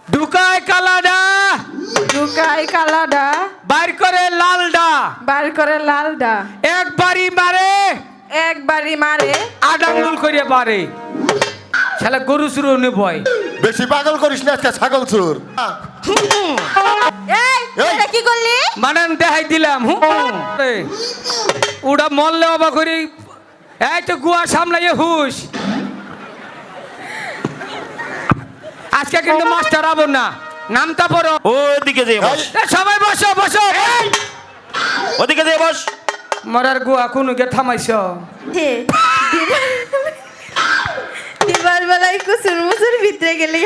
ঢুকায় কালাডা ঢুকাই কালাডা বাইর করে লালডা বার করে লালডা একবারই মারে একবারই মারে আডাঙ্গুল করিয়া পারে শালা গরু শুরু নে ভয় বেশি পাগল করিস না আজকে ছাগল চোর এই এই! এটা কি করলি মানান দেখাই দিলাম ওটা মরলে অবাক করি এই তো গুয়া সামলাইয়ে হুশ আজকে কিন্তু মাস্টার আবো না নামটা পড়ো ওদিকে যে বস এ, সবাই বসো বসো ওদিকে যে বস মরার গুয়া কোনো কে থামাইছ হে দিবার বেলায় কুসুর মুসুর ভিতরে গেলে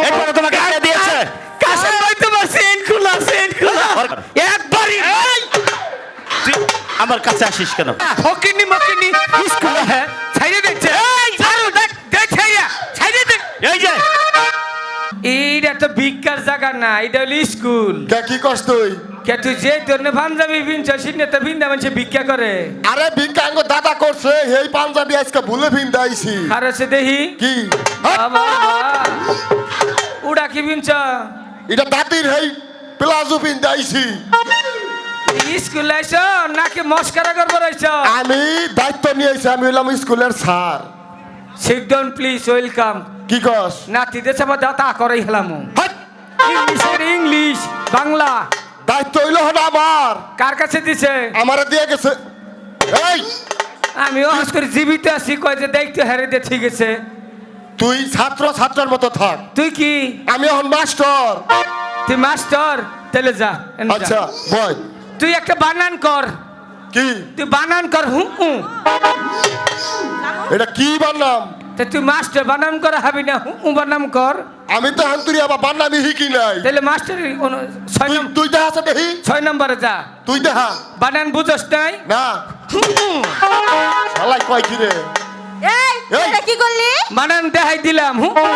একবার তোমাকে আগে দিয়েছে কাশেম ভাই তোমার সেন খোলা একবারই তুই আমার কাছে আসিস কেন ফকিনি মকিনি স্কুল হ্যাঁ ছাইরে দেখছে ছাড়ো দেখ দেখ ছাইরা ছাইরে দেখ এই যে এইটা তো ভিক্ষার জায়গা না এটা হলো স্কুল কে কি কষ্ট তুই কে তুই যে ধরনের পাঞ্জাবি পিনছ সিনে তো ভিন্দা মানুষ ভিক্ষা করে আরে ভিক্ষাঙ্গ দাদা করছে এই পাঞ্জাবি আজকে ভুলে ভিন্দা আইছি আর সে দেখি কি বাবা উড়া কি পিনছ এটা দাদির হেই প্লাজো ভিন্দা আইছি স্কুল আইছ নাকি মস্কারা করবো রইছ আমি দায়িত্ব নিয়ে আইছি আমি হইলাম স্কুলের sir sit down please welcome কি কস নাতিদের সব দাতা করে হেলাম হাট! ইংলিশের ইংলিশ বাংলা দায়িত্ব হইলো হলো আমার কার কাছে দিছে আমারে দিয়ে গেছে এই আমি অহাস করে জীবিত আছি কয় যে দেখতে হেরে দে ঠিক আছে তুই ছাত্র ছাত্রের মতো থাক তুই কি আমি এখন মাস্টার তুই মাস্টার তাহলে যা এনে যা। আচ্ছা বয় তুই একটা বানান কর কি তুই বানান কর হু হু এটা কি বানাম তা তুই মাস্টার বানান করা হবি না হু হু বানাম কর আমি তো হান্তুরি আবার বানামি শিখি নাই তাহলে মাস্টার তুই দেখা আছে দেখি 6 নম্বরে যা তুই দেখা বানান বুঝস নাই না শালাই কয় কি রে এই এই! এটা কি করলি বানান দেখাই দিলাম হু হু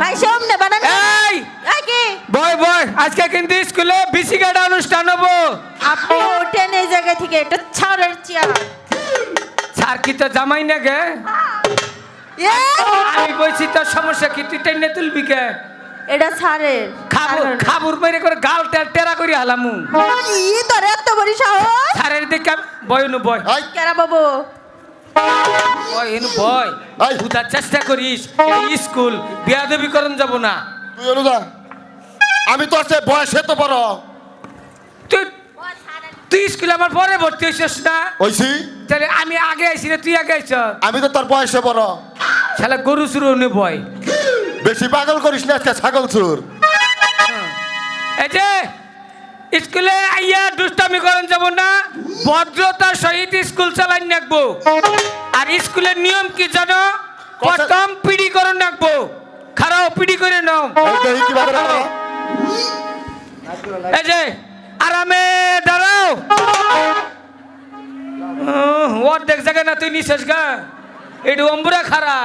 ভাই সামনে বানান এই এই কি বয় বয় আজকে কিন্তু স্কুলে বিসি গাড়া অনুষ্ঠান হবো আপনি ওঠেন এই জায়গা থেকে এটা ছাড়ের চেয়ার স্যার কি তো জামাই না গে আমি বলছি তোর সমস্যা কি তুই টেনে তুলবি কে এটা ছাড়ের খাবুর মেরে করে গাল টেরা করে হালামু ই তোর এত বড় সাহস স্যারের দিকে বয়নু বয় এই কেরা বাবু বয় এনু বয় এই! বুঝার চেষ্টা করিস এই স্কুল বিয়াদবি করন যাব না তুই অনুদা আমি তোর চেয়ে বয়সে তো বড় তুই তুই স্কুলে আমার পরে ভর্তি হইছিস না ওইছি তাহলে আমি আগে আইছি না তুই আগে আইছ আমি তো তোর বয়সে বড় শালা গরু শুরু নে বয় বেশি পাগল করিস না আজকে ছাগল চোর এই যে স্কুলে আইয়া দুষ্টামি করন যাব না ভদ্রতার সহিত স্কুল চালাই রাখবো আর স্কুলের নিয়ম কি জানো প্রথম পিডি করন রাখবো খারাপ পিডি করে নাও এই দেখি কিভাবে রাখো। এই যে আরামে দাঁড়াও ওর দেখ জায়গা না তুই নিছিস গা এটু অম্বুরা খারা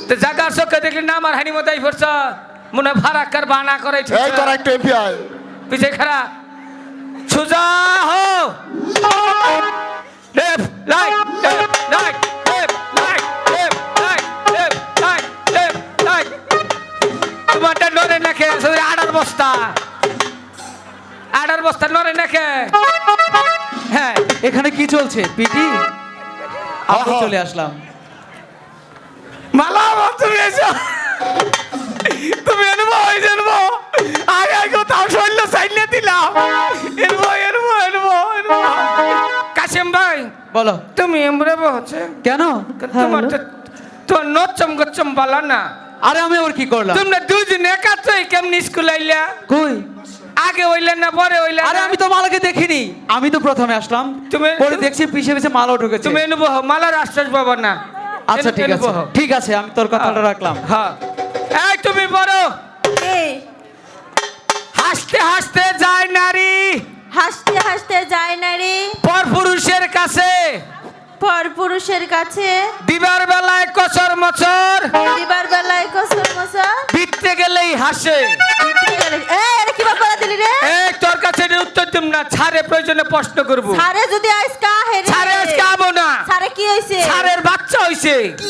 তো জায়গার চোখে দেখলি না আমার হানি মতাই পড়ছ মনে ফারাক্কার বানা করে এই তোর একটা এমপি আয় পিছে খারা সুজা হো left right right left right left right left right left right তোমারটা নরে নাকে সবাই আড়ার বস্তা নরে নাকে হ্যাঁ এখানে কি চলছে পিটি আমরা চলে আসলাম মালা তুমি এসো তুমি এনবো এনবো আগে আগে তাও শৈল সাইলে দিলাম এনবো কাশেম ভাই বলো তুমি এমরে হচ্ছে কেন তোমার তো নচ্চম গচ্চম বলা না আরে আমি ওর কি করলাম তোমরা দুজন একাত্রই কেমনি স্কুল আইলা কই আগে হইলেন না পরে হইলেন আরে আমি তো মালাকে দেখিনি আমি তো প্রথমে আসলাম তুমি- পরে দেখছি পিছে পিছে মালাও ঢুকেছে তুমি এনবো মালার আশ্বাস পাবা না আচ্ছা ঠিক আছে ঠিক আছে আমি তোর কথাটা রাখলাম হ্যাঁ এই তুমি বড় এই হাসতে হাসতে যায় নারী হাসতে হাসতে যায় না রে পর পুরুষের কাছে পর পুরুষের কাছে দিবার বেলায় কচর মচর দিবার বেলায় কসর মসর বিতে গেলেই হাসে এই এটা কি বাবা দিলি রে এই তোর কাছে এর উত্তর দিম না ছাড়ে প্রয়োজনে প্রশ্ন করব সারে যদি আজকা হে রে ছাড়ে আজকে আবো না সারে কি হইছে ছাড়ের বাচ্চা হইছে কি?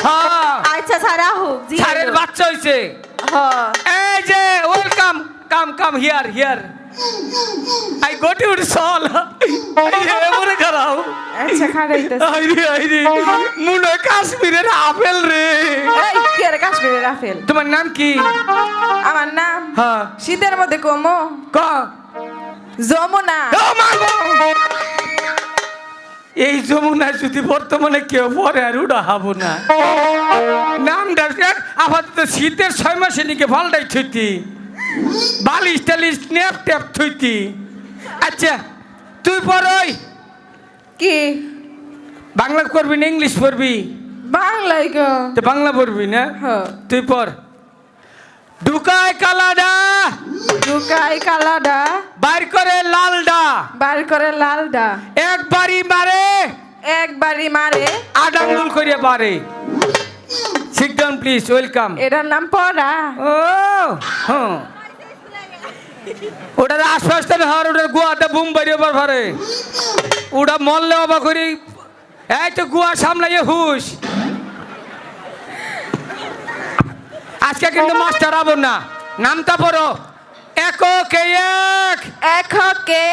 হ্যাঁ আচ্ছা সারা হোক জি ছাড়ের বাচ্চা হইছে হ্যাঁ এই যে welcome come here I go to সল এমন খারাপ আচ্ছা খাড়াইতেছে আইরে মুনা কাশ্মীরের আপেল রে এই কি রে কাশ্মীরের আপেল তোমার নাম কি আমার নাম হ্যাঁ শীতের মধ্যে কমো ক যমুনা ও মা গো! এই যমুনা যদি বর্তমানে কেউ পরে আর উড়া হবো না নামটা আপাতত শীতের 6 মাসে নিকে ভালটাই থইতি বালিশ টালিশ নেপ টেপ থইতি আচ্ছা তুই পড়ই কি বাংলা করবি না ইংলিশ পড়বি বাংলায় গো তো বাংলা পড়বি না হ্যাঁ তুই পড় ঢুকায় কালাডা ঢুকাই কালাডা বাইর করে লালডা বার করে লালডা একবারই মারে একবারই মারে আডাঙ্গুল করিয়া পারে সিট ডাউন প্লিজ ওয়েলকাম এটার নাম পড়া ও হ্যাঁ ওটার আশপাশটা হর ওটার গুয়াতে বুম বাড়িয়ে পারে ওটা মরলে অবাক করি এই তো গুয়া সামলাইয়ে হুশ আজকে কিন্তু মাস্টার আবো না নামটা পড়ো একক এক এক হকে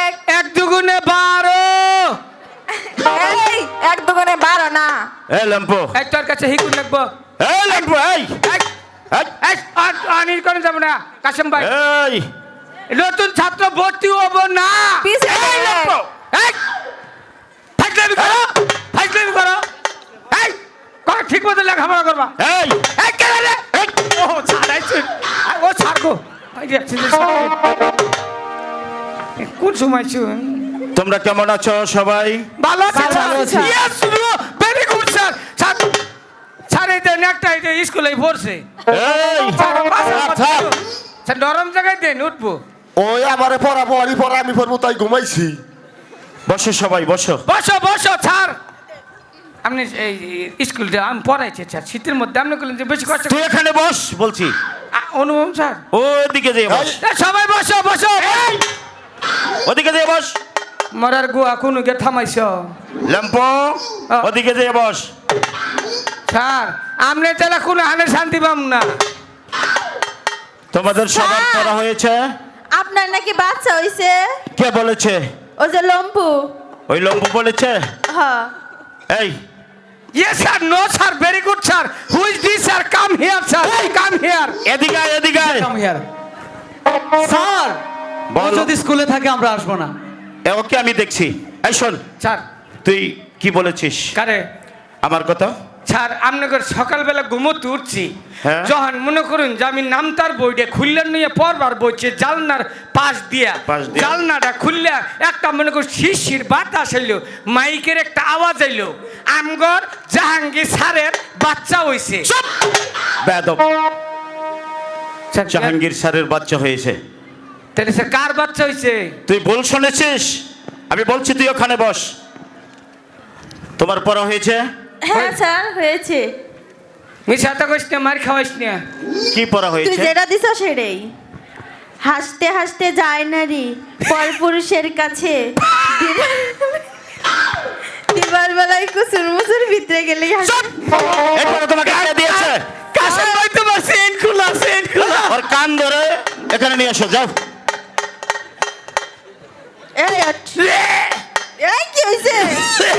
এক এক দুগুণে 12 এই এক দুগুণে 12 না এই ল্যাম্পো এই তোর কাছে হিকুন লাগবো এই ল্যাম্পো এই এই, এই, অনিল করে যাবো না কাশেম ভাই এই নতুন ছাত্র ভর্তি হবো না পিছে এই লম্পো, এই, ফাইজলামি করো এই কর ঠিক মতো লেখাপড়া করবা এই এই কে রে এই, ও ছাড়াইছে ও ছাড়গো কোন সময় শুন তোমরা কেমন আছো সবাই? ভালো আছে ভালো আছি। Yes very good sir sir এই দেন একটা এই স্কুলে পড়ছে এই স্যার নরম জায়গায় দেন উঠবো ওই আমারে পড়াবো আরি পড়া আমি পড়বো তাই ঘুমাইছি। বসো সবাই বসো। বসো স্যার আপনি এই স্কুলটা আমি পড়াইছি স্যার শীতের মধ্যে আপনি বললেন যে বেশি কষ্ট তুই এখানে বস বলছি। অনুভব স্যার ওদিকে যেয়ে বস। সবাই বসো ওদিকে যেয়ে বস। মরার গুয়া কোনো গে থামাইছ ল্যাম্পো ওদিকে যেয়ে বস। স্যার আপনি তাহলে কোনো হানে শান্তি পাম না তোমাদের সবার স্যার! পড়া হয়েছে? আপনার নাকি বাচ্চা হইছে কে বলেছে? ও যে লম্পু ওই লম্পু বলেছে? হ্যাঁ এই yes sir no sir very good sir who is this sir come here sir come here এদিকে আয়, এদিকে আয়। কাম হিয়ার স্যার বলো। যদি স্কুলে থাকে আমরা আসবো না। ওকে আমি দেখছি। এই শোন স্যার তুই কি বলেছিস কারে আমার কথা? স্যার আপনাকে সকালবেলা ঘুমোতে উঠছি হ্যাঁ। যখন মনে করুন যে আমি নামতার বইটা খুললেন নিয়ে পড়বার বইছে জালনার পাশ দিয়া পাশ দিয়া। জালনাটা খুললে একটা মনে করুন শিশির বাতাস এলো মাইকের একটা আওয়াজ এলো আমগর জাহাঙ্গীর স্যারের বাচ্চা হইছে বেয়াদব। স্যার, জাহাঙ্গীর স্যারের বাচ্চা হয়েছে। তাহলে স্যার কার বাচ্চা হইছে তুই ভুল শুনেছিস। আমি বলছি তুই ওখানে বস। তোমার পড়া হয়েছে? হ্যাঁ স্যার হয়েছে মিশাতা কইস না মার খাওয়াইস না কি পড়া তুই হয়েছে? যেটা দিছ সেটাই হাসতে হাসতে যায় নারী পরপুরুষের কাছে দিবার বেলায় কুসুর মুসুর ভিতরে গেলে এই পড়া তোমাকে কে দিয়েছে? কাশেম ভাই তোমার সেন খোলা ওর কান ধরে এখানে নিয়ে এসো যাও। এই এই কি হইছে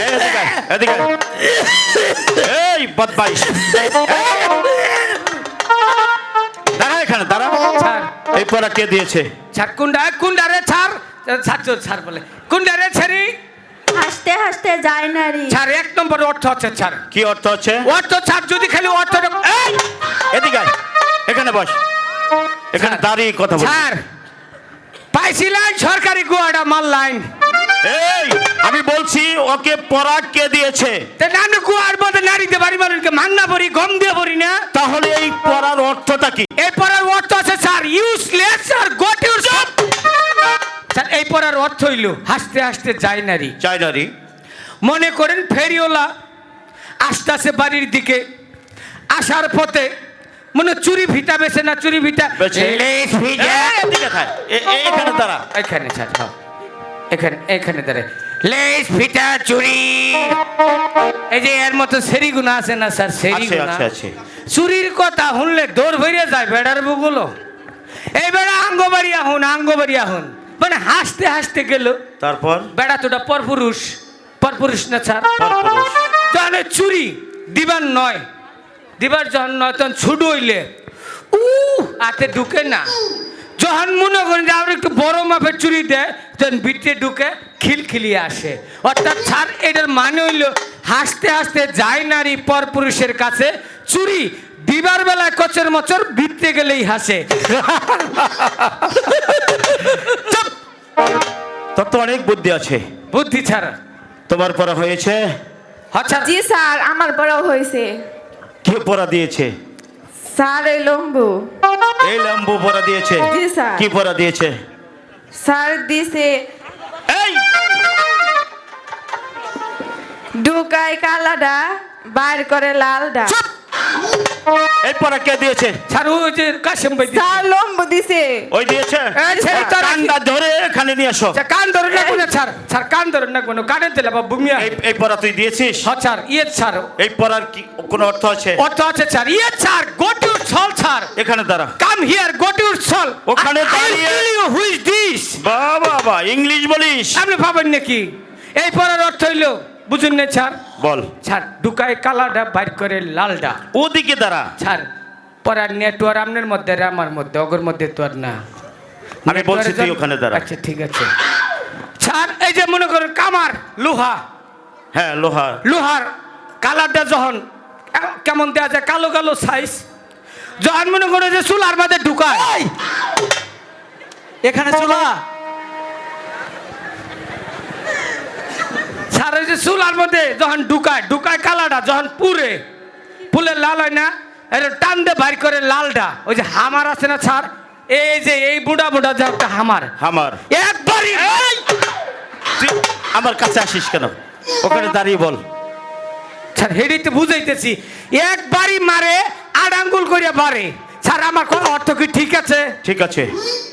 এই এদিকে আয়, এদিকে আয়। এই বদমাইশ। দাঁড়া এখানে দাঁড়া। স্যার এই পড়া কে দিয়েছে? স্যার কুন্ডা রে স্যার স্যার বলে কুন্ডা রে ছাড়ি হাসতে হাসতে যায় নারী স্যার 1 নম্বর অর্থ আছে স্যার কি অর্থ হচ্ছে? অর্থ স্যার যদি খালি অর্থ এই এদিকে আয়, এখানে বস। এখানে স্যার। দাঁড়িয়ে কথা বল। স্যার পাইছিলেন সরকারি গুয়াটা মাল লাইন এই আমি বলছি ওকে পড়া কে দিয়েছে? তে নানু গুয়ার মধ্যে নারীতে বাড়ি মানুষকে মান্না পড়ি গম দিয়ে পড়ি না তাহলে এই পড়ার অর্থটা কি? এই পড়ার অর্থ আছে sir useless sir got your sir এই পড়ার অর্থ হইল হাসতে হাসতে যায় নারী চাই নারী। মনে করেন ফেরিওলা আস্তে আস্তে বাড়ির দিকে আসার পথে মনে চুরি ভিটা বেছে না চুরি ভিটা বেছে। লেস ভিটা এই, এদিকে থাক। এখানে দাঁড়া। এখানে স্যার হ্যাঁ এখানে দাঁড়ায় লেজ ফিতা চুরি, এই যে এর মতো সেরিগুনা আছে না স্যার, আছে সেরিগুনা আছে আছে চুরির কথা শুনলে দৌড় ভরে যায় বেড়ার বুগুলো। এই বেড়া আঙ্গবাড়ি আহুন মানে হাসতে হাসতে গেল। তারপর বেড়া তোটা পরপুরুষ না স্যার, পরপুরুষ। তাহলে চুরি দিবার নয়, দিবার যখন নয় তখন ছুট হইলে হাতে ঢুকে না। যখন মনে করেন যে আমরা একটু বড় মাপের চুরি দেয় তখন ভিতরে ঢুকে খিলখিলিয়ে আসে। অর্থাৎ স্যার এটার মানে হইল হাসতে হাসতে যায় নারী পরপুরুষের কাছে, চুরি দিবার বেলায় কচের মচর, ভিতরে গেলেই হাসে। তোর তো অনেক বুদ্ধি আছে। বুদ্ধি ছাড়া তোমার পড়া হয়েছে? আচ্ছা জি স্যার, আমার পড়াও হয়েছে। কে পড়া দিয়েছে? স্যার এই লম্বু। এই লম্বু পড়া দিয়েছে? জি, স্যার। কি পড়া দিয়েছে? স্যার দিছে এই ঢুকায় কালাডা, বাইর করে লালডা। এই পড়া কে দিয়েছে? স্যার ওই যে কাশেম ভাই দিছে। স্যার লম্বু দিছে। ওই দিয়েছে? এই ছেলে তো রাখি- কানটা ধরে এখানে নিয়ে আসো। স্যার, কান ধরে রাখবো না স্যার, স্যার কান ধরে রাখবো না, কানের দিলে বা বুমিয়া। এই পড়া তুই দিয়েছিস? হ্যাঁ স্যার, ইয়ে স্যার এই পড়ার কি কোনো অর্থ আছে? অর্থ আছে স্যার, ইয়ে sir go to sole sir, এখানে দাঁড়া। Come here go to sole. ওখানে দাঁড়িয়ে- হু ইজ দিস? বাবা ইংলিশ বলিস? আপনি ভাবেন নাকি এই পড়ার অর্থ হইলো বুঝুন না স্যার? বল। স্যার ঢুকায় কালাডা বাইর করে লালডা। ওদিকে দাঁড়া। স্যার পড়ার নেটওয়ার্ক আপনার মধ্যে আর আমার মধ্যে, অগর মধ্যে তো আর না। আমি বলছি তুই ওখানে দাঁড়া। আচ্ছা ঠিক আছে স্যার। এই যে মনে করেন কামার লোহা, হ্যাঁ লোহা। লোহার কালারটা যখন কেমন দেওয়া যায়, কালো কালো সাইজ, যখন মনে করে যে চুলার মধ্যে ঢুকায়। এখানে চুলা? স্যার ওই যে চুলার মধ্যে যখন ঢুকায় কালারটা যখন পুলে লাল হয় না, এটা টান দিয়ে বাইর করে লালটা। ওই যে হামার আছে না স্যার, এই যে এই বুড়া যে একটা হামার, আমার একবারই তুই আমার কাছে আসিস কেন? ওখানে দাঁড়িয়ে বল। স্যার হেডিতে তো বুঝাইতেছি, একবারই মারে, আড়াঙ্গুল করে বাড়ে। স্যার আমার কোনো অর্থ কি ঠিক আছে? ঠিক আছে,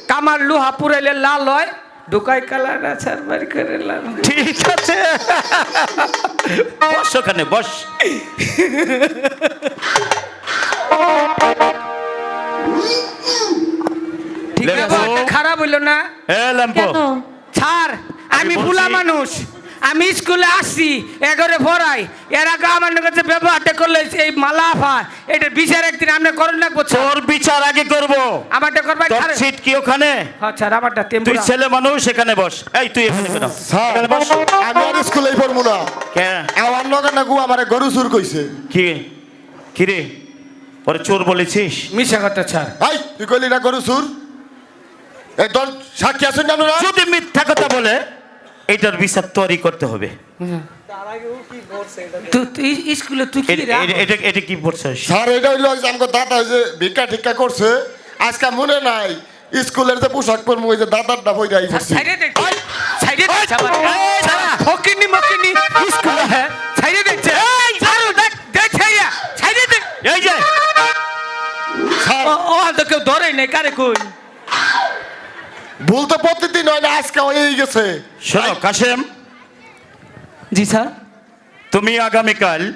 কামার লোহা পুরাইলে লাল হয়, ঢুকাই কালারটা স্যার বাইর করে লাল। ঠিক আছে। বস ওখানে বস। ঠিক আছে, লেম্পো। ব্যাপারটা খারাপ হইলো না এ ল্যাম্পো, কেন? স্যার? আমি বলছি- বুলা মানুষ, আমি স্কুলে আসছি, এগারে পড়াই, এর আগে আমার কাছে ব্যবহারটা করলে এই মালাফা এটা বিচার একদিন আপনি করেন না? তোর বিচার আগে করব। আমারটা করবেন তোর সিট কি ওখানে? হ্যাঁ স্যার, আমারটা তুই তেমপুরা। ছেলে মানুষ, এখানে বস। এই তুই এখানে কেন? স্যার এখানে বস। আমি আর স্কুলেই পড়বো না। কে? আমার নগর না গু আমার গরু চুর কইছে। কি রে? ওরে চোর বলেছিস? মিশা কথা স্যার। এই তুই কইলি না গরু চুর? এই দল সাক্ষী আছেন না আপনারা? যদি মিথ্যা কথা বলে এটার বিচার তোরই করতে হবে। তুই স্কুলে তুই কি রে? এটা কি পড়ছিস? স্যার এটা হইলো যে আমাকে দাদা যে ভিক্ষা টিক্ষা করছে, আজকে মনে নাই স্কুলের যে পোশাক পরবো ওই যে দাদারটা বই যাই করছি। সাইডে দেখ, সাইডে দেখ আমার। এই সারা ফকিনি মকিনি স্কুলে হ্যাঁ সাইডে দেখছে। এই সারু দেখ দেখ সাইডে দেখ। এই যে স্যার ও তো কেউ ধরে নাই, কারে কই? ভুল তো প্রতিদিন হয় না, আজকে হয়েই গেছে। শোনো কাশেম, জি স্যার। তুমি আগামীকাল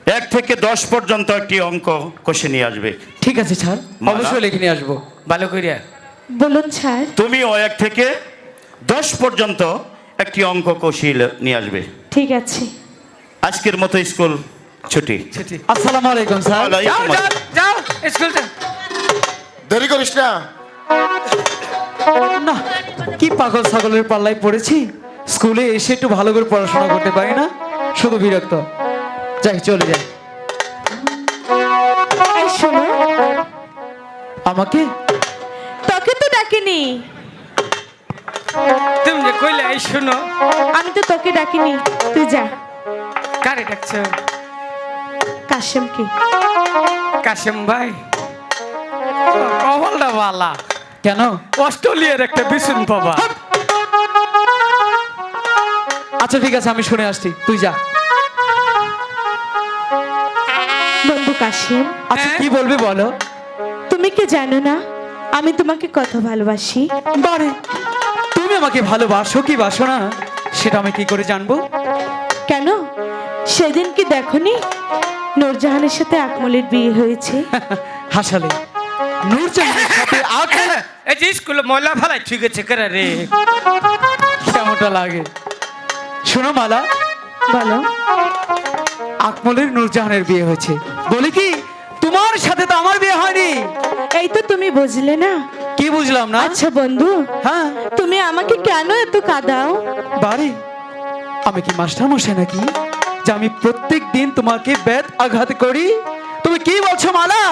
1 থেকে 10 পর্যন্ত একটি অঙ্ক কষে নিয়ে আসবে। ঠিক আছে স্যার, মালা? অবশ্যই লিখে নিয়ে আসবো। ভালো কইরা বলুন স্যার। তুমিও 1 থেকে 10 পর্যন্ত একটি অঙ্ক কষিয়ে নিয়ে আসবে। ঠিক আছে। আজকের মতো স্কুল ছুটি। ছুটি। আসসালামু আলাইকুম স্যার। যাও যাও যাও স্কুল যাও। দেরি করিস না। না, কি পাগল ছাগলের পাল্লায় পড়েছি, স্কুলে এসে একটু ভালো করে পড়াশোনা করতে পারি না, শুধু বিরক্ত। যাই, চলে যাই। এই শোনো, আমাকে? তোকে তো ডাকিনি। তুমি যে কইলে এই শুনো, আমি তো তোকে ডাকিনি, তুই যা। কারে ডাকছো? কাশেমকে। কাশেম ভাই, কপালটা বালা, কেন? অস্ট্রেলিয়ার একটা বিছুন পাবা। আচ্ছা ঠিক আছে, আমি শুনে আসছি, তুই যা। বন্ধু কাশেম, আচ্ছা কি বলবি বলো। তুমি কি জানো না আমি তোমাকে কত ভালোবাসি? বারে, তুমি আমাকে ভালোবাসো কি বাসো না সেটা আমি কি করে জানবো? কেন সেদিন কি দেখনি নূরজাহানের সাথে আকমলের বিয়ে হয়েছে? হাসালে নূরজাহানের সাথে আকমল এই যে স্কুলে ময়লা ফেলাই ঠিক আছে করে রে। কেমনটা লাগে? শোনো মালা, বলো। আকমলের নূরজাহানের বিয়ে হয়েছে বলে কি তোমার সাথে তো আমার বিয়ে হয়নি। এই তো তুমি বুঝলে না। কি বুঝলাম না? আচ্ছা বন্ধু, হ্যাঁ তুমি আমাকে কেন এত কাঁদাও? বারে আমি কি মাস্টার মশাই নাকি যে আমি প্রত্যেক দিন তোমাকে বেদ আঘাত করি? তুমি কি বলছো মালা?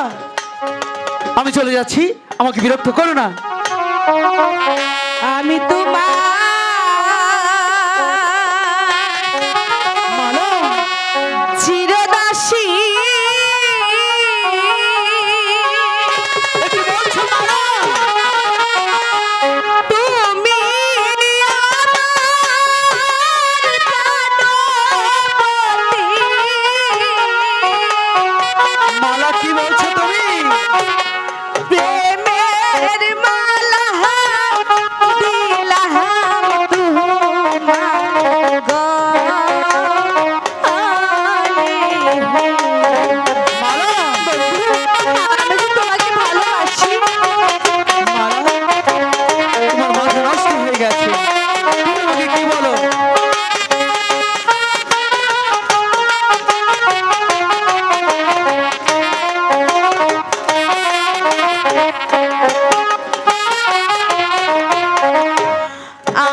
আমি চলে যাচ্ছি, আমাকে বিরক্ত করো না। আমি তোমার মালা চিরদাসী। কি বলছো মালা? তুমি আমার প্রাণপতি। মালা কি বলছো তুমি? প্রেমের মালা দিলাম তোমার গলে। মালা আমি যে তোমাকে ভালোবাসি। মালা তোমার মাথা নষ্ট হয়ে গেছে। তুমি আমাকে কি বলো?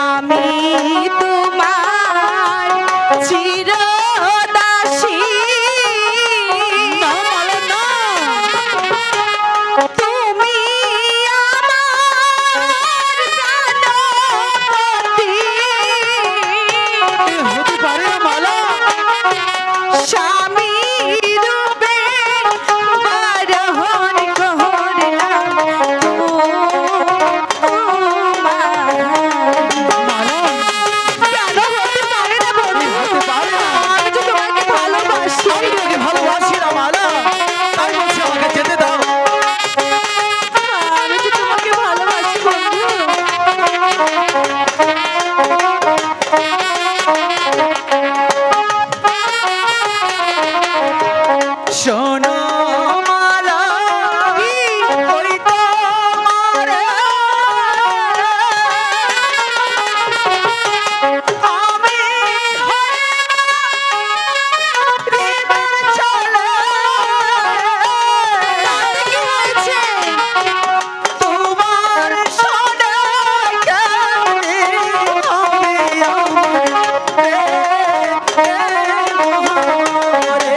আমি তোমার চিরদাসী। না মালা না, তুমি আমার প্রাণপতি। এ হতে পারে না মালা। স্বামী রূপে বারণ করলাম তোমার। মালা কেন হতে পারে না বন্ধু? হতে পারে না। আমি যে তোমাকে ভালোবাসি। আমি তোমাকে ভালোবাসি না মালা, তাই বলছি আমাকে যেতে দাও। আমি যে তোমাকে ভালোবাসি বন্ধু। শোনো মালা, ওই তোমার আমি হৃদয় চলে। তাতে কি হয়েছে? তোমার শোনো কেমনে হবে আমার মরে।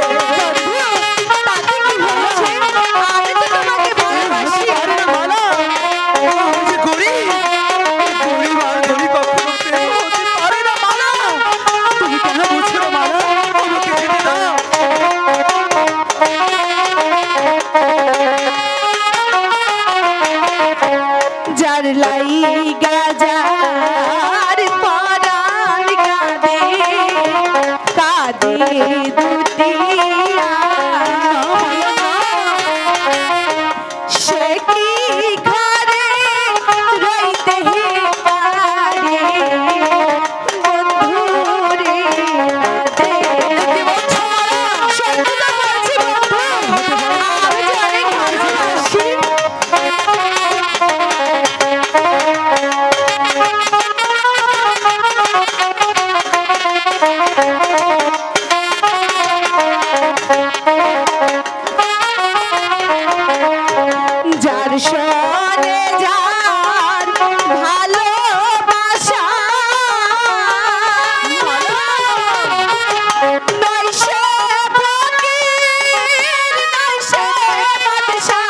তাতে কি হয়েছে? আমি তো তোমাকে ভালোবাসি। আরে না মালা, আমি যে গরিব, গরিব আর ধনী কখনো প্রেম হতে পারে না মালা। তুমি কেন বুঝছো না মালা? আমাকে যেতে দাও। যার লাইগা যার পরাণ কাঁদে, কাঁদে দুটি সে কি ঘরে রইতে পারে বন্ধুরে কাঁদে। সত্যি তো বলছি বন্ধু, আমি যে অনেক ভালোবাসি। যার সনে যার ভালোবাসা নয় সে ফকির, নয় সে বাদশা।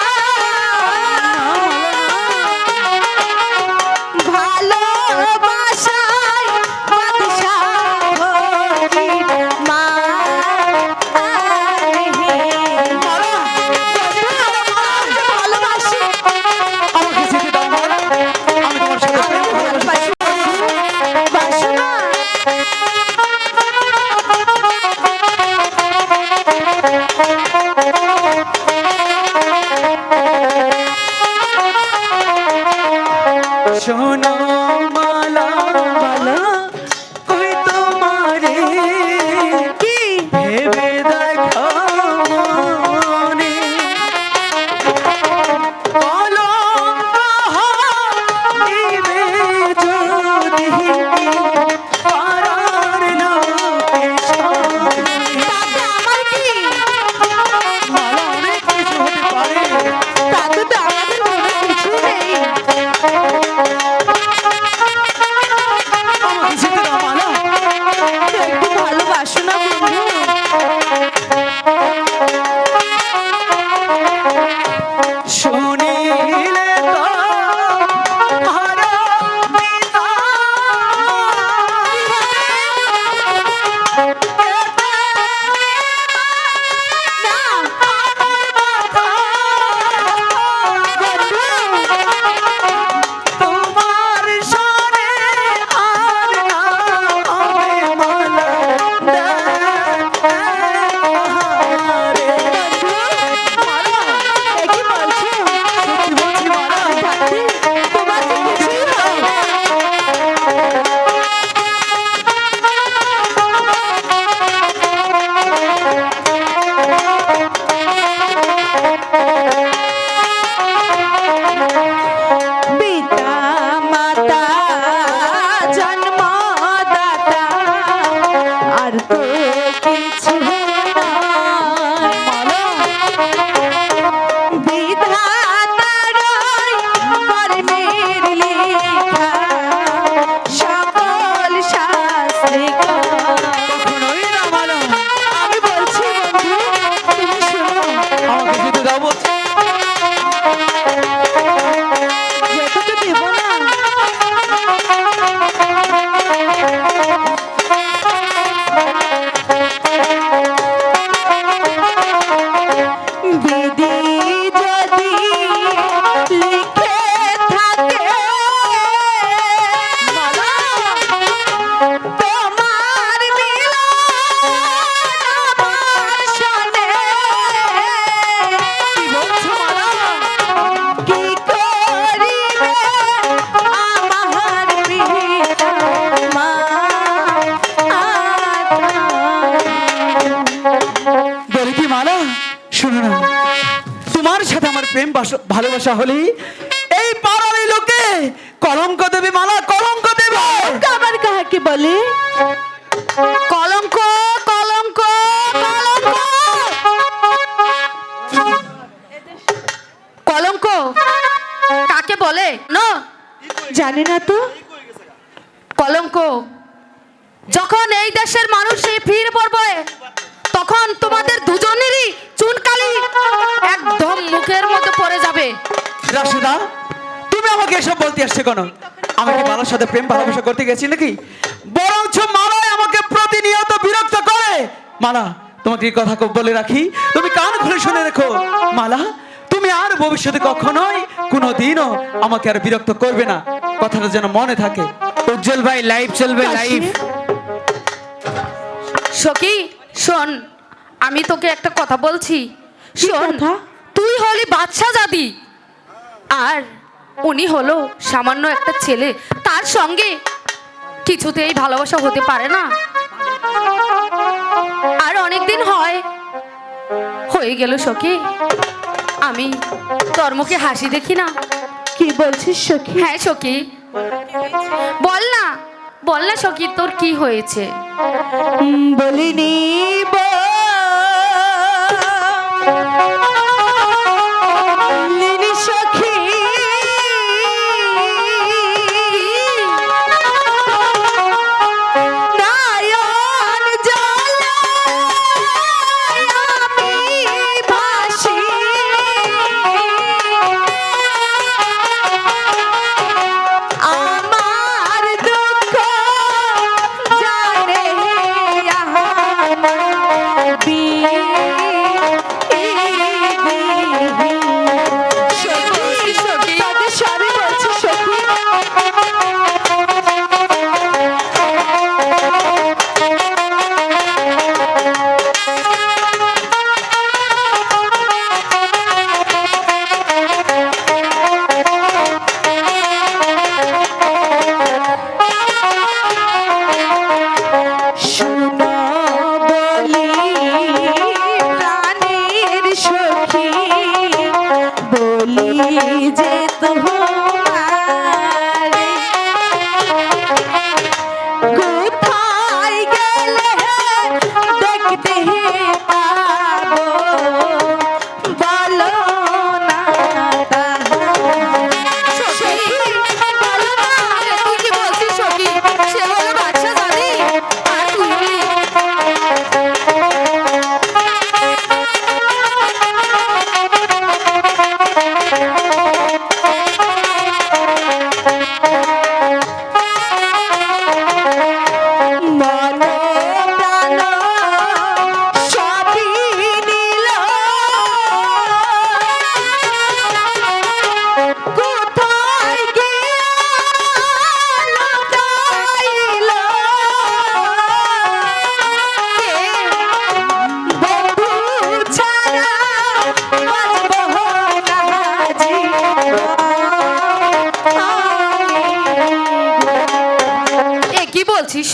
ভালোবাসায় বাদশা ফকির মা ভালোবাসি। আমাকে যেতে দাও মালা, আমি তোমার সাথে প্রেম ভালোবাসি। বাসো না। শোনো মালা, বলো। ওই ভালোবাসা হলে এই পাড়ার এই লোকে কলঙ্ক দেবে মালা, কলঙ্ক দেবে। আবার কাহাকে বলে কলঙ্ক? কলঙ্ক কলঙ্ক কলঙ্ক কাকে বলে না জানি না তো। কলঙ্ক যখন এই দেশের মানুষ ভিড় পড়বে তখন তোমাদের দুজনেরই চুনকালি একদম মুখের মধ্যে পড়ে যাবে। রাশেদা, তুমি আমাকে এসব বলতে আসছে কেন? আমি কি মালার সাথে প্রেম ভালোবাসা করতে গেছি নাকি? বরঞ্চ মালাই আমাকে প্রতিনিয়ত বিরক্ত করে। মালা, তোমাকে এই কথা বলে রাখি, তুমি কান খুলে শুনে রেখো। মালা, তুমি আর ভবিষ্যতে কখনোই কোনোদিনও আমাকে আর বিরক্ত করবে না, কথাটা যেন মনে থাকে। উজ্জ্বল ভাই, লাইভ চলবে, লাইভ। সখী শোন, আমি তোকে একটা কথা বলছি, শোন। তুই হলি বাদশা জাদি আর উনি হলো সামান্য একটা ছেলে, তার সঙ্গে কিছুতেই ভালোবাসা হতে পারে না। আর অনেকদিন হয়ে গেল সখী, আমি তোর মুখে হাসি দেখি না। কি বলছিস সখী? হ্যাঁ সখী, বল না, বল না সখী, তোর কি হয়েছে? বলিনি সখী, নয়ন জলে আমি ভাসি, আমার দুঃখ জানে যে তোমারে কোথায় গেলে দেখতে পাবো, বলো না তুই কি বলছিস সখী? সে হলো বাদশা জানি আর তুই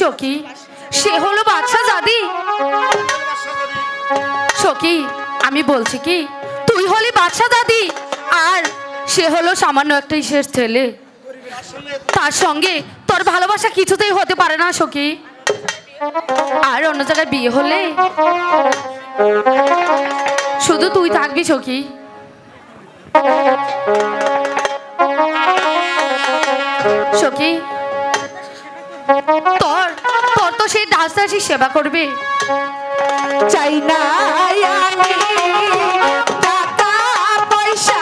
সখী? সে হলো বাদশা জাদি। সখী, আমি বলছি কি, তুই হলি বাদশা দাদি আর সে হলো সামান্য একটা ইসের ছেলে, তার সঙ্গে তোর ভালোবাসা কিছুতেই হতে পারে না সখী। আর অন্য জায়গায় বিয়ে হলে শুধু তুই থাকবি সখী। সখী, তোর তোর তো সেই ডাক্তারই সেবা করবে। চাই না আমি টাকা পয়সা,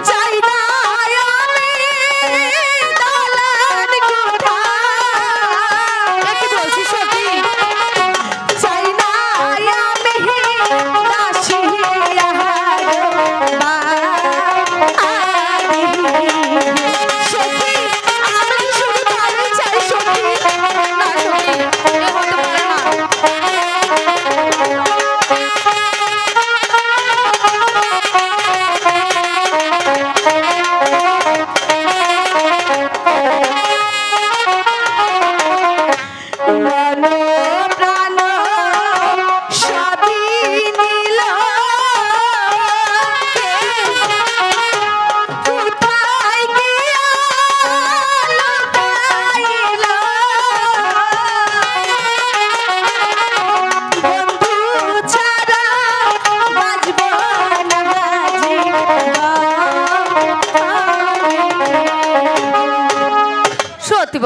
চাই না আমি দালান কোঠা, কি বলছিস সখী? চাই না আমি দাসী সখী, আমি শুধু তাই চাই সখী। না সখী, এ হতে পারে না।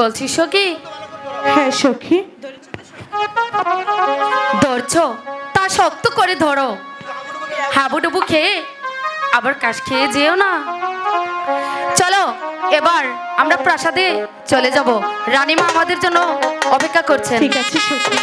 বলছিস সখী? হ্যাঁ সখী। ধরছো তা শক্ত করে ধরো, হাবুডুবু খেয়ে আবার কাশ খেয়ে যেও না। চলো এবার আমরা প্রাসাদে চলে যাব, রানীমা আমাদের জন্য অপেক্ষা করছেন। ঠিক আছে সখী।